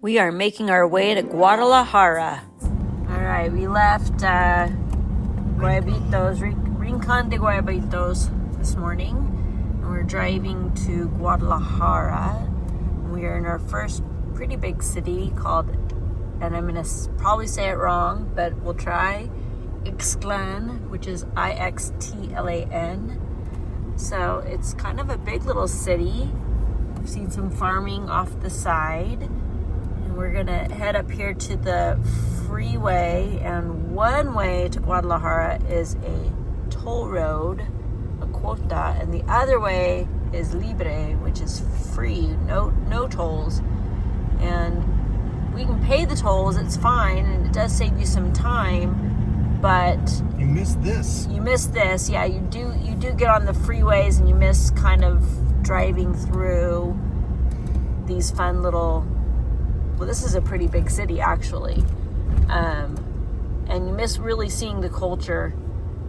We are making our way to Guadalajara. All right, we left Guayabitos, Rincon de Guayabitos this morning, and we're driving to Guadalajara. We are in our first pretty big city called, and I'm gonna probably say it wrong, but we'll try, Ixtlan, which is Ixtlan. So it's kind of a big little city. We've seen some farming off the side, and we're gonna head up here to the freeway, and one way to Guadalajara is a toll road, a quota, and the other way is libre, which is free, no tolls. And we can pay the tolls, it's fine, and it does save you some time, but you missed this. Yeah, you do get on the freeways and you miss kind of driving through these fun little, well, this is a pretty big city actually, and you miss really seeing the culture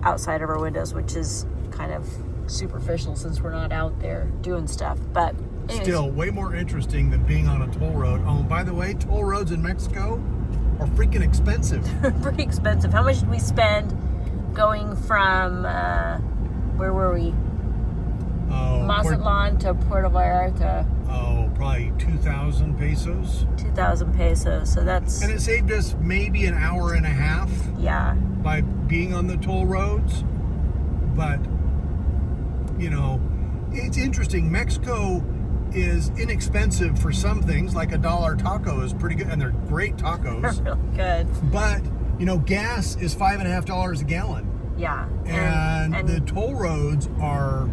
outside of our windows, which is kind of superficial since we're not out there doing stuff. But anyways, still way more interesting than being on a toll road. Oh, by the way, toll roads in Mexico are freaking expensive. Pretty expensive. How much did we spend going from where were we? Mazatlan to Puerto Vallarta. Probably 2,000 pesos. 2,000 pesos. So that's, and it saved us maybe an hour and a half. Yeah. By being on the toll roads. But you know, it's interesting. Mexico is inexpensive for some things, like $1 taco is pretty good, and they're great tacos. They're really good. But you know, gas is $5.50 a gallon. Yeah. And the toll roads are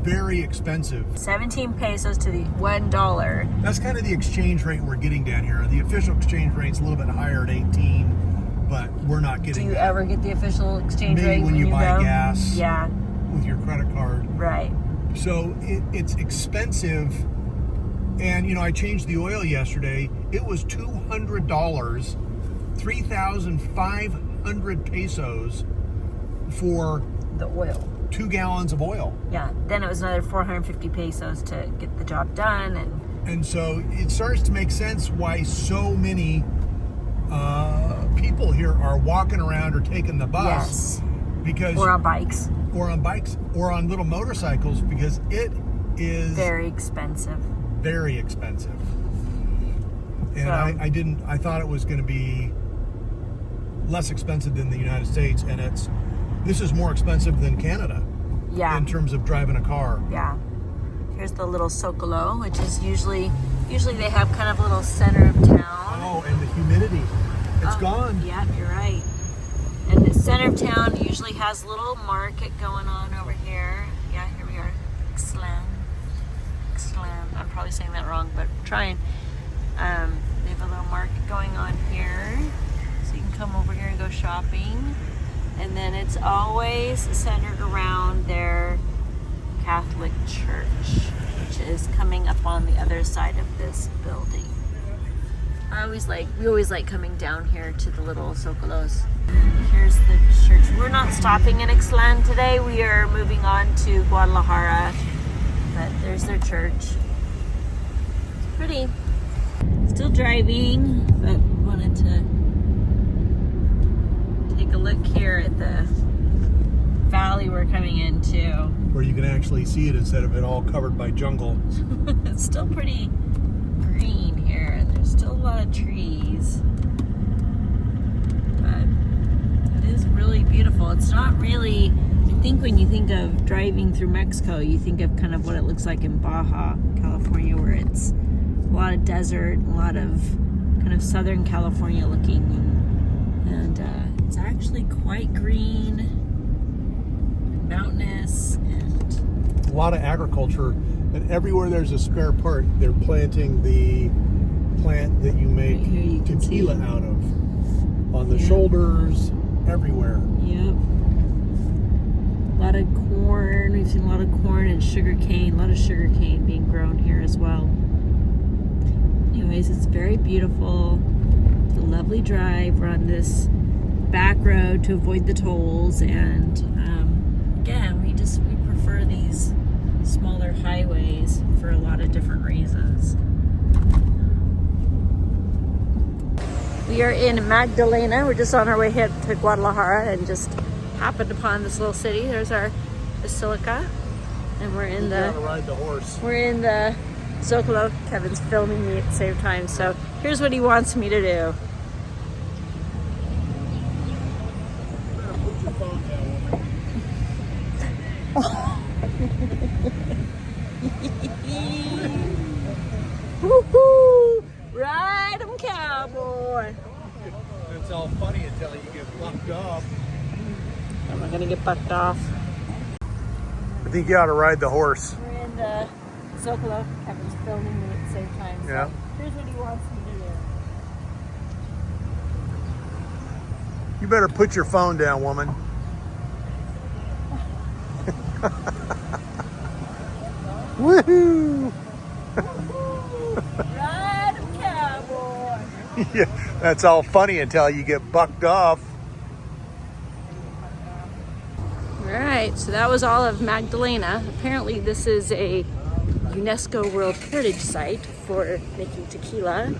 very expensive. 17 pesos to the $1. That's kind of the exchange rate we're getting down here. The official exchange rate's a little bit higher at 18, but we're not getting. Do you ever get the official exchange maybe rate when you buy gas? Yeah. With your credit card. Right. So it's expensive. And, you know, I changed the oil yesterday. It was $200, 3,500 pesos for the oil. 2 gallons of oil. Yeah. Then it was another 450 pesos to get the job done. And so it starts to make sense why so many people here are walking around or taking the bus. Yes. Because, or on bikes. Or on little motorcycles, because it is very expensive. Very expensive. And so, I thought it was going to be less expensive than the United States, and this is more expensive than Canada. Yeah. In terms of driving a car. Yeah. Here's the little Zocalo, which is usually they have kind of a little center of town. Oh, and the humidity. It's gone. Yeah, you're right. And the center of town usually has a little market going on over here. Yeah, here we are. Ixtlan. I'm probably saying that wrong, but I'm trying. They have a little market going on here. So you can come over here and go shopping. And then it's always centered around their Catholic church, which is coming up on the other side of this building. We always like coming down here to the little Zocalos. And here's the church. We're not stopping in Ixtlan today. We are moving on to Guadalajara. But there's their church. It's pretty. Still driving, but wanted to take a look here at the valley we're coming into. Where you can actually see it instead of it all covered by jungle. It's still pretty green here. There's still a lot of trees. But it is really beautiful. It's not really, I think when you think of driving through Mexico, you think of kind of what it looks like in Baja California, where it's a lot of desert, a lot of kind of Southern California looking, and it's actually quite green, and mountainous, and a lot of agriculture. And everywhere there's a spare part, they're planting the plant that you make tequila out of. On the shoulders, everywhere. Yep. A lot of corn. We've seen a lot of corn and sugar cane. A lot of sugar cane being grown here as well. Anyways, it's very beautiful. It's a lovely drive. We're on this back road to avoid the tolls, and again, we prefer these smaller highways for a lot of different reasons. We are in Magdalena. We're just on our way here to Guadalajara and just happened upon this little city. There's our basilica, and we're in the. Ride the horse. We're in the Zocalo. Kevin's filming me at the same time, so here's what he wants me to do. Put your phone down. Woohoo! Ride 'em, cowboy. It's all funny until you get bucked off. Am I gonna get bucked off? I think you ought to ride the horse. We're in the Zocalo. Kevin's filming me at the same time. So Yeah. here's what he wants me to do. You better put your phone down, woman. Woohoo! Ride 'em, cowboy. Yeah, that's all funny until you get bucked off. All right, so that was all of Magdalena. Apparently this is a UNESCO World Heritage Site for making tequila.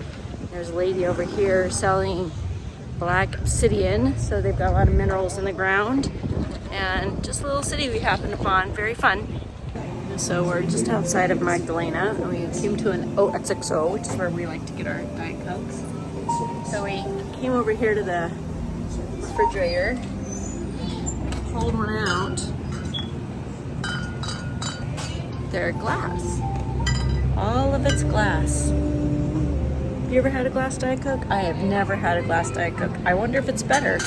There's a lady over here selling black obsidian, so they've got a lot of minerals in the ground. And just a little city we happened upon, very fun. So we're just outside of Magdalena, and we came to an OXXO, which is where we like to get our Diet Cokes. So we came over here to the refrigerator, pulled one out. They're glass. All of it's glass. Have you ever had a glass Diet Coke? I have never had a glass Diet Coke. I wonder if it's better.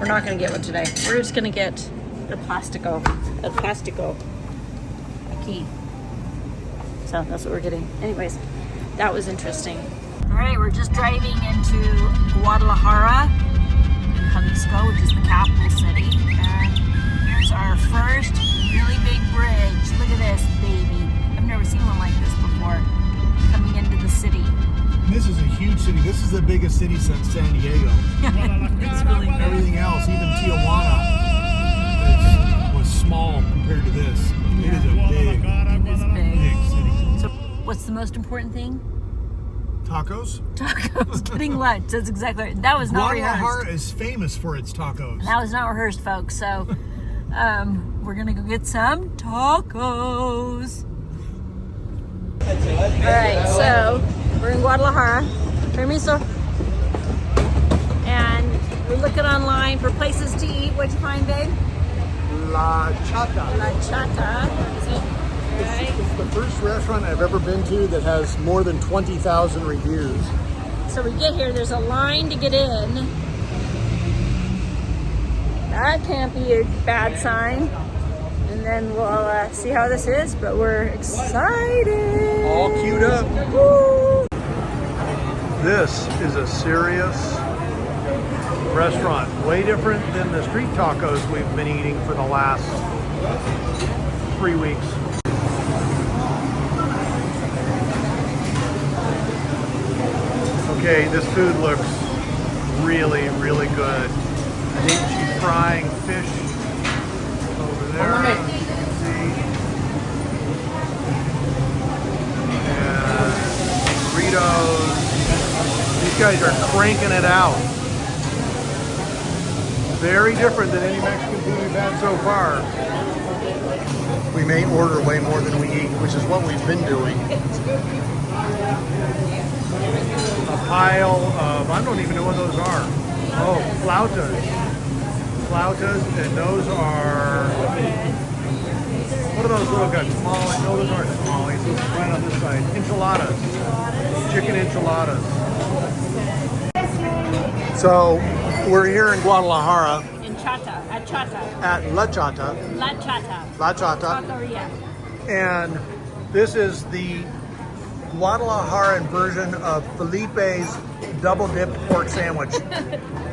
We're not gonna get one today. We're just gonna get the Plastico. Key. So that's what we're getting. Anyways, that was interesting. All right, we're just driving into Guadalajara, Jalisco, which is the capital city. And here's our first really big bridge. Look at this, baby. I've never seen one like this before. Coming into the city. This is a huge city. This is the biggest city since San Diego. It's really big. Everything else, even Tijuana, was small compared to this. It is a big, It is big. big city. So what's the most important thing? Tacos? Tacos. Getting lunch. That's exactly right. That was not rehearsed. Guadalajara is famous for its tacos. That was not rehearsed, folks. So we're gonna go get some tacos. All right, so we're in Guadalajara. Permiso. And we're looking online for places to eat. What'd you find, babe? La Chata. La Chata. Right. It's the first restaurant I've ever been to that has more than 20,000 reviews. So we get here, there's a line to get in. That can't be a bad sign. And then we'll see how this is, but we're excited. All queued up. Woo! This is a serious restaurant. Way different than the street tacos we've been eating for the last 3 weeks. Okay, this food looks really, really good. I think she's frying fish over there. You can see. And burritos. These guys are cranking it out. Very different than any Mexican food we've had so far. We may order way more than we eat, which is what we've been doing. A pile of, I don't even know what those are. Oh, flautas. Flautas, and those are, what are those little guys? Tamales? No, those aren't tamales. Those are right on this side. Enchiladas. Chicken enchiladas. So, we're here in Guadalajara. In Chata, at Chata. At La Chata. La Chata. La Chata. Taqueria. And this is the Guadalajaran version of Felipe's double dipped pork sandwich.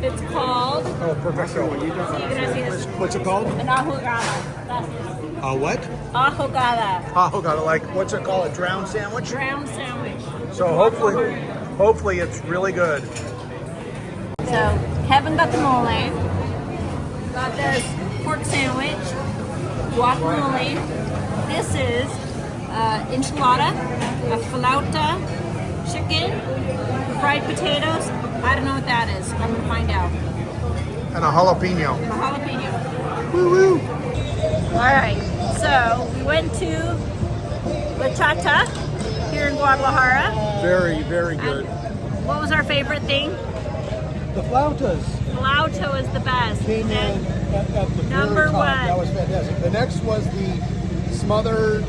It's called Oh, perfecto. What's it called? an ahogada. A what? Ahogada. Ahogada, like what's it called? A drown sandwich? Drown sandwich. So hopefully it's really good. So Kevin got the mole. Got this pork sandwich. Guacamole. This is enchilada, a flauta, chicken, fried potatoes, I don't know what that is. I'm gonna find out. And a jalapeno. A jalapeno. Woo woo! All right, so we went to La Chata here in Guadalajara. Very, very good. And what was our favorite thing? The flautas Flauta was the best. came in at the Number very top. one. That was fantastic. The next was the smothered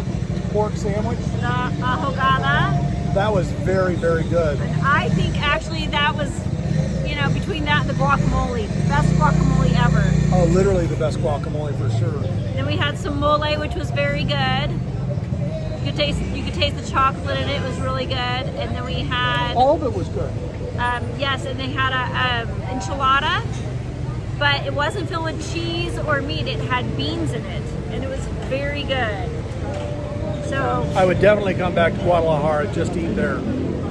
pork sandwich. The ahogada. That was very, very good. I think actually that was, you know, between that and the guacamole, best guacamole ever. Oh, literally the best guacamole for sure. Then we had some mole, which was very good. You could taste the chocolate in it. It was really good. And then we had All of it was good. yes, and they had a enchilada, but it wasn't filled with cheese or meat. It had beans in it, and it was very good. So I would definitely come back to Guadalajara just to eat there.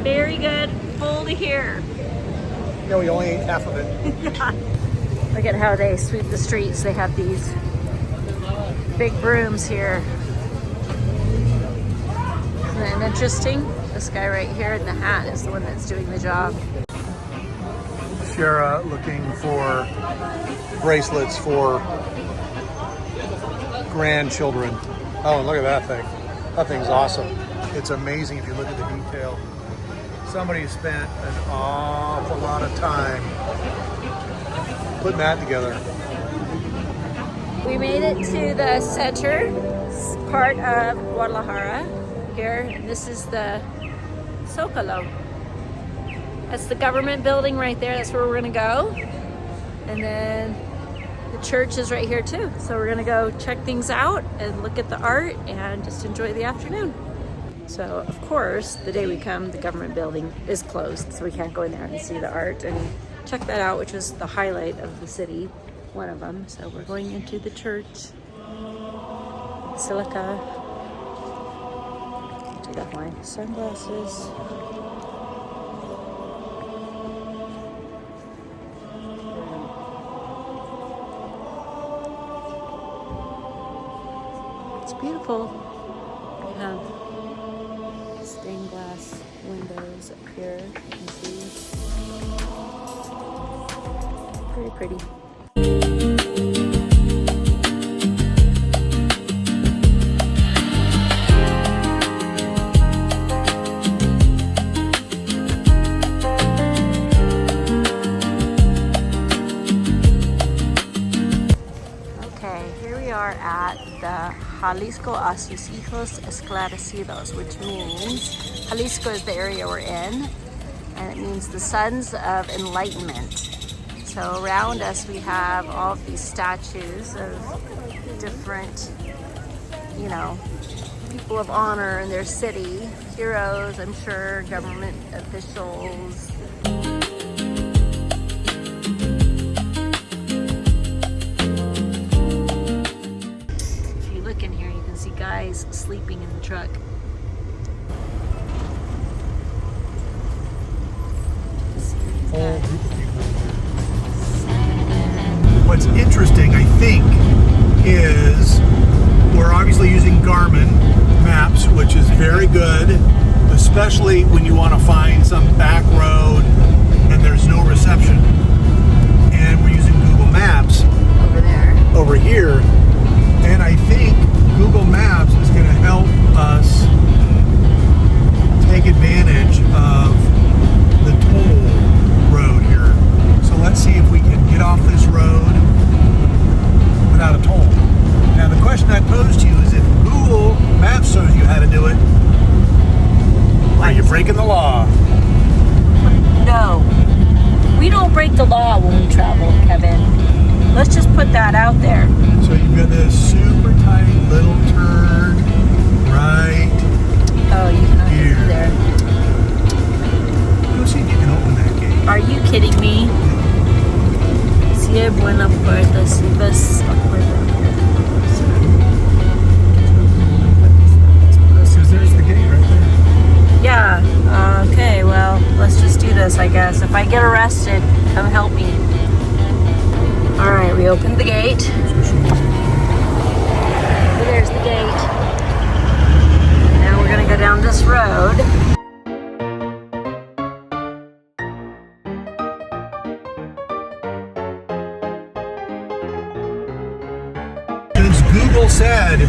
very good, full to here. Yeah, we only ate half of it. Look at how they sweep the streets. They have these big brooms here. Isn't it interesting? This guy right here in the hat is the one that's doing the job. Shara looking for bracelets for grandchildren. Oh, and look at that thing. That thing's awesome. It's amazing if you look at the detail. Somebody spent an awful lot of time putting that together. We made it to the center part of Guadalajara here. And this is the Zócalo. That's the government building right there. That's where we're gonna go. And then the church is right here too. So we're gonna go check things out and look at the art and just enjoy the afternoon. So of course, the day we come, the government building is closed. So we can't go in there and see the art and check that out, which was the highlight of the city, one of them. So we're going into the church, Basilica. Take off my sunglasses. It's beautiful. We have stained glass windows up here. You can see. Pretty pretty. Jalisco a sus hijos esclarecidos, which means Jalisco is the area we're in, and it means the sons of enlightenment. So around us we have all of these statues of different, you know, people of honor in their city, heroes, I'm sure, government officials. Guys sleeping in the truck. What's interesting, I think, is we're obviously using Garmin maps, which is very good, especially when you want to find some back road and there's no reception. And we're using Google Maps over there, over here, and I think Google Maps is going to help us take advantage of the toll road here. So let's see if we can get off this road without a toll. Now the question I posed to you is, if Google Maps shows you how to do it, are you breaking the law? No. We don't break the law when we travel, Kevin. Let's just put that out there. So you've got this super tight little turn right Oh, you can here. open there. Go see if you can open that gate. Are you kidding me? Si es buena puerta, si ves la puerta. Because there's the gate right there. Yeah, okay, well, let's just do this, I guess. If I get arrested, come help me. All right, we opened the gate. There's the gate. Now we're gonna go down this road. Google said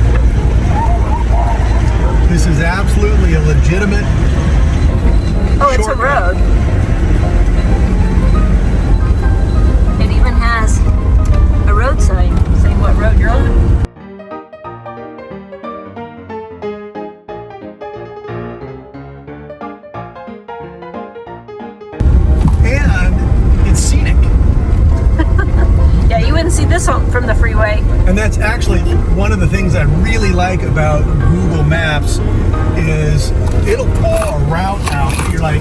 this is absolutely a legitimate Oh, it's a shortcut. road. It even has a road sign saying what road you're on. And it's scenic. Yeah, you wouldn't see this from the freeway. And that's actually one of the things I really like about Google Maps is it'll pull a route out that you're like,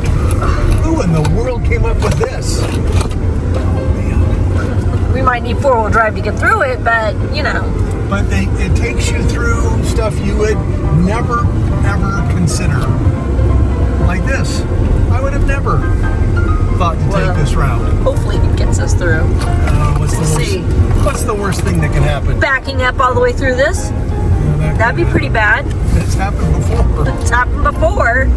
who in the world came up with this? Oh, man. We might need four-wheel drive to get through it, but, you know. But it takes you through stuff you would never, ever consider. Like this. I would have never thought to take this route. Hopefully it gets us through. What's the worst thing that can happen? Backing up all the way through this? That'd be pretty bad. It's happened before. It's happened before.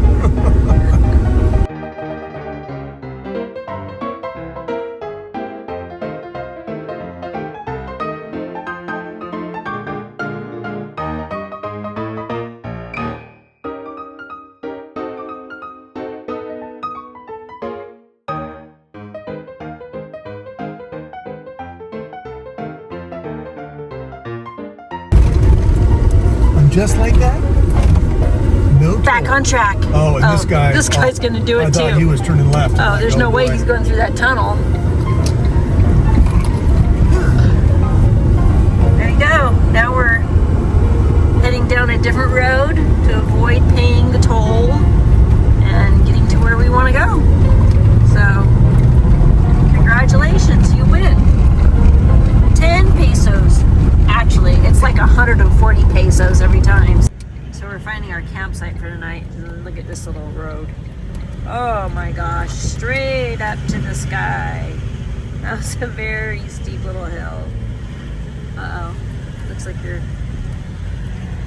Just like that? No Back toll. on track. Oh, and this guy. This guy's going to do it I thought too. he was turning left. Oh, there's no way boy. he's going through that tunnel. There you go. Now we're heading down a different road to avoid paying the toll and getting to where we want to go. So, congratulations, you win. 10 pesos. Actually, it's like 140 pesos every time. So we're finding our campsite for tonight. And look at this little road. Oh my gosh, straight up to the sky. That was a very steep little hill. Uh-oh. Looks like you're...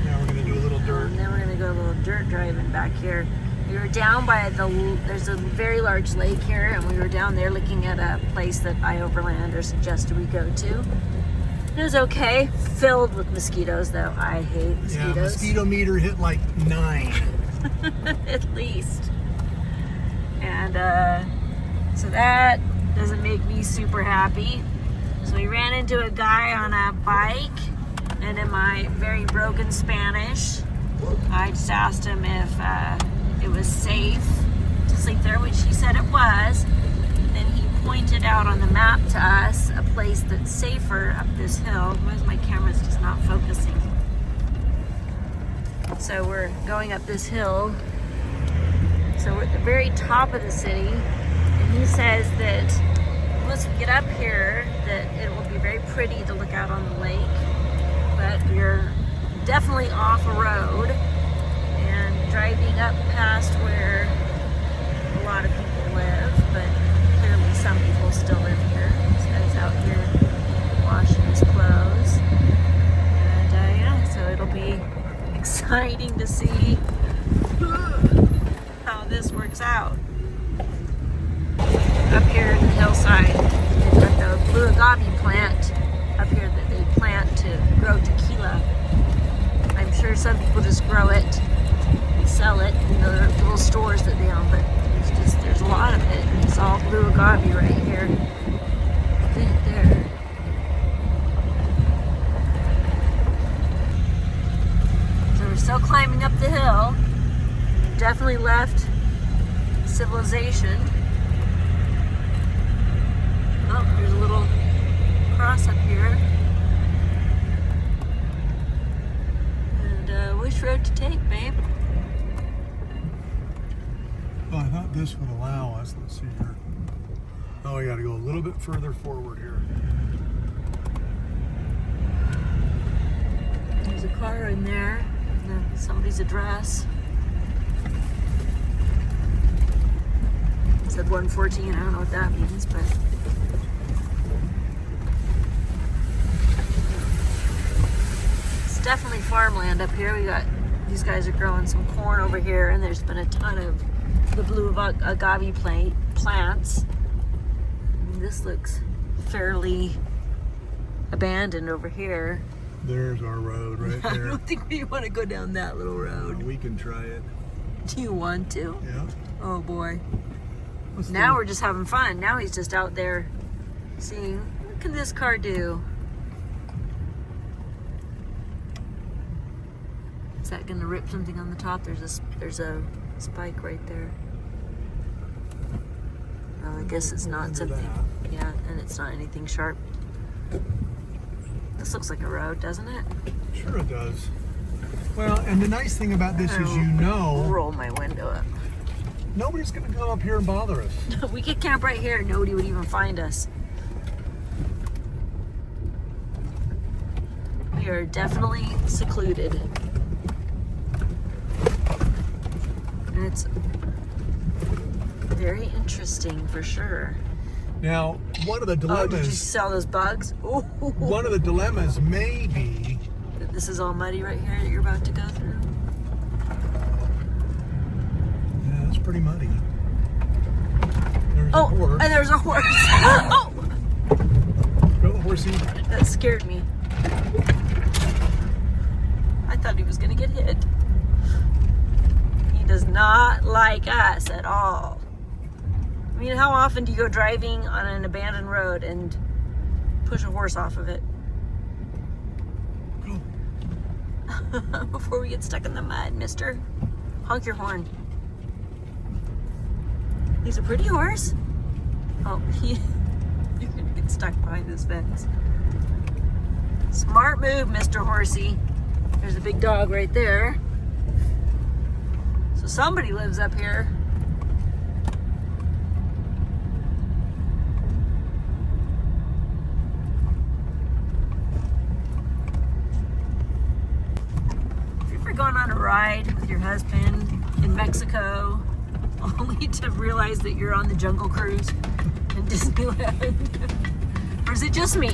Now we're going to do a little dirt. Then we're going to go a little dirt driving back here. We were down by there's a very large lake here, and we were down there looking at a place that iOverlander suggested we go to. It was okay. Filled with mosquitoes, though. I hate mosquitoes. Yeah, mosquito meter hit like 9. At least. And so that doesn't make me super happy. So we ran into a guy on a bike, and in my very broken Spanish, I just asked him if it was safe to sleep there, which he said it was. Then he pointed out on the map to us a place that's safer up this hill. Why is my camera's just not focusing? So we're going up this hill. So we're at the very top of the city, and he says that once we get up here, that it will be very pretty to look out on the lake, but we're definitely off a road and driving up past where a lot of people live, but clearly some people still live here. This guy's out here washing his clothes, and yeah, so it'll be exciting to see how this works out. Up here in the hillside, they've got the blue agave plant up here that they plant to grow tequila. I'm sure some people just grow it and sell it in the little stores that they own, but there's a lot of it. It's all blue agave right here. Right there. So we're still climbing up the hill. Definitely left civilization. Oh, there's a little cross up here. And which road to take, babe? Well, I thought this would allow us. Let's see here. Oh, we got to go a little bit further forward here. There's a car in there. And then somebody's address. It said 114. I don't know what that means, but... definitely farmland up here. These guys are growing some corn over here, and there's been a ton of the blue agave plants. And this looks fairly abandoned over here. There's our road right I there. don't think we want to go down that little road. We can try it. Do you want to? Yeah. Oh boy. Let's Now do- we're just having fun. Now he's just out there seeing, what can this car do? Is that gonna rip something on the top? There's a spike right there. Oh, I guess it's not Under something. that. Yeah, and it's not anything sharp. This looks like a road, doesn't it? Sure it does. Well, and the nice thing about this is, you know, Roll my window up. nobody's going to come up here and bother us. We could camp right here and nobody would even find us. We are definitely secluded. And it's very interesting for sure. Now, one of the Oh, did you dilemmas, see all those bugs? Ooh. one of the dilemmas may be, This is all muddy right here that you're about to go through. yeah, it's pretty muddy. There's a Oh, horse. and there's a horse. Oh, Go the horsey. that scared me. I thought he was gonna get hit. He does not like us at all. I mean, how often do you go driving on an abandoned road and push a horse off of it? Go. Before we get stuck in the mud, mister. Honk your horn. He's a pretty horse. Oh, he's gonna get stuck behind this fence. Smart move, Mr. Horsey. There's a big dog right there. So somebody lives up here. Have you ever gone on a ride with your husband in Mexico only to realize that you're on the Jungle Cruise in Disneyland? Or is it just me?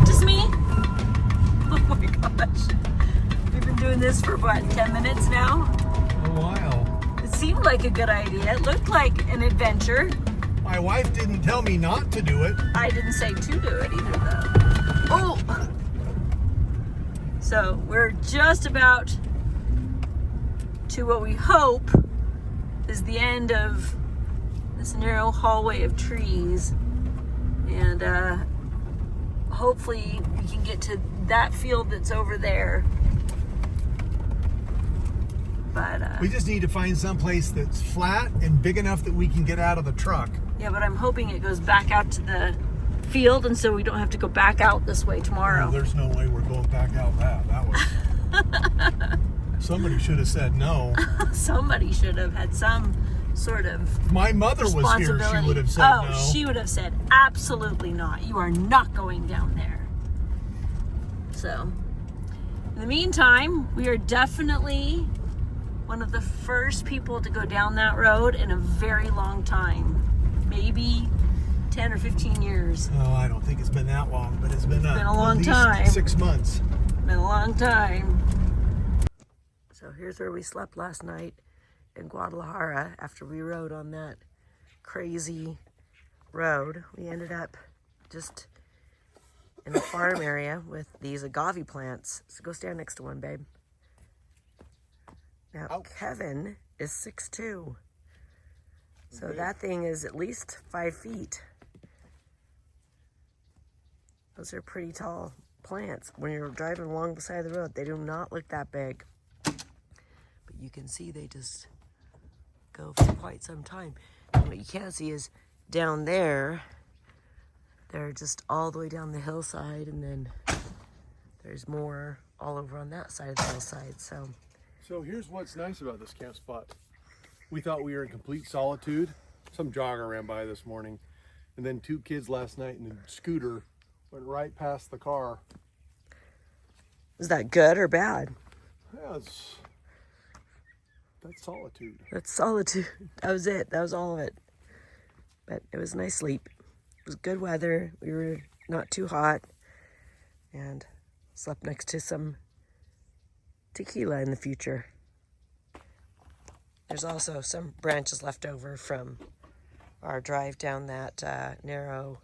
Just me? Oh my gosh. We've been doing this for what, 10 minutes now? A while. It seemed like a good idea. It looked like an adventure. My wife didn't tell me not to do it. I didn't say to do it either though. Oh! So we're just about to what we hope is the end of this narrow hallway of trees. And hopefully we can get to that field that's over there. But We just need to find someplace that's flat and big enough that we can get out of the truck. yeah, but I'm hoping it goes back out to the field and so we don't have to go back out this way tomorrow. Oh, there's no way we're going back out that was... Somebody should have said no. Somebody should have had some sort of My mother was here, responsibility. she would have said oh, no. she would have said absolutely not. You are not going down there. So, in the meantime, we are definitely one of the first people to go down that road in a very long time. Maybe 10 or 15 years. Oh, I don't think it's been that long, but it's been a long at least time. 6 months. Been a long time. So here's where we slept last night in Guadalajara after we rode on that crazy road. We ended up just in a farm area with these agave plants. So go stand next to one, babe. Now, Ow. Kevin is 6'2". So that thing is at least 5 feet. Those are pretty tall plants. When you're driving along the side of the road, they do not look that big. But you can see they just go for quite some time. And what you can't see is down there, they're just all the way down the hillside, and then there's more all over on that side of the hillside. So here's what's nice about this camp spot. We thought we were in complete solitude. Some jogger ran by this morning, and then 2 kids last night in a scooter went right past the car. Is that good or bad? Yeah, that's solitude. That's solitude. That was it. That was all of it. But it was nice sleep. It was good weather. We were not too hot. And slept next to some tequila in the future. There's also some branches left over from our drive down that narrow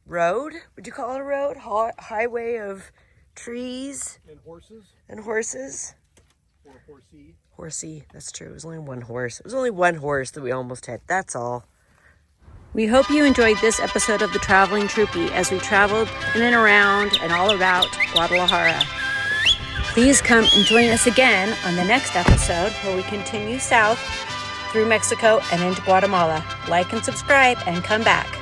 road. Would you call it a road? Highway of trees And horses. and horses. Or horsey. Horsey, that's true. It was only one horse. It was only one horse that we almost hit. That's all. We hope you enjoyed this episode of The Traveling Troopy as we traveled in and around and all about Guadalajara. Please come and join us again on the next episode where we continue south through Mexico and into Guatemala. Like and subscribe and come back.